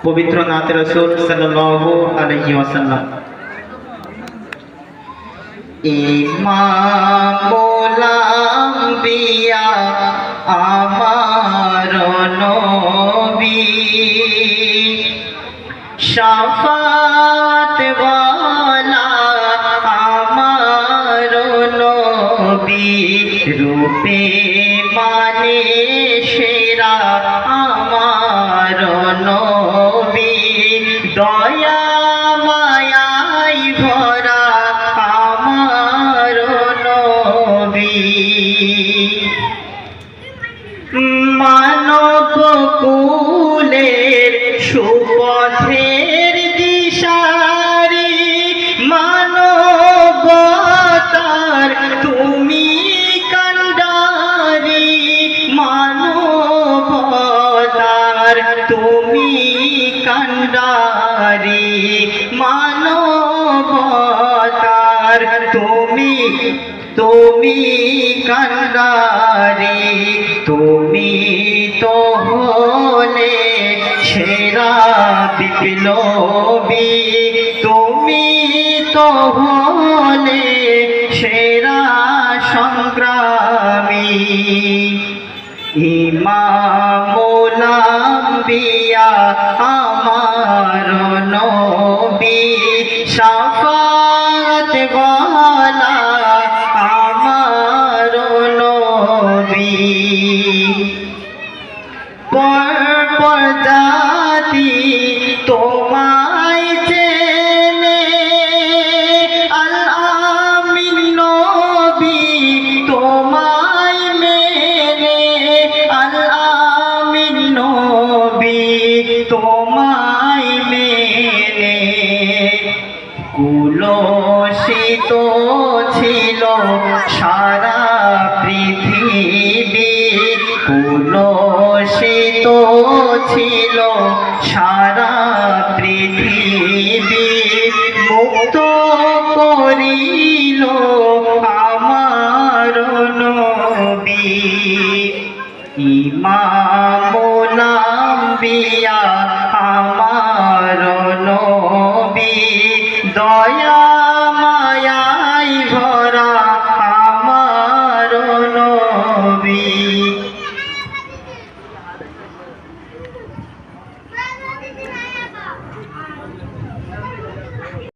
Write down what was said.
पवित्र नात रसूल सल्लल्लाहु अलैहि वसल्लम। इमामुल अंबिया आमार नबी, शाफात वाला आमार नबी, रूपे माने शेरा आमार नबी, दया मायाई भरा आमार नबी, मानव कुलेर सुपथेर दिशारी, मानवतार तुमी कांडारी, मानवतार तुमी कांडारी, मानवतार तुमी कांडारी, तुमी तो होले सेरा बिप्लबी, तुमी तो होले सेरा संग्रामी, इमामुल अंबिया आमार नबी, शाफात वाला आमार नबी, पर जाति তোমায় চেনে আল আমিন নবী, তোমায় মেনে আল আমিন নবী, তোমায় মেনে কুলসিত ছিল সারা পৃথিবী, কুলসিত ছিল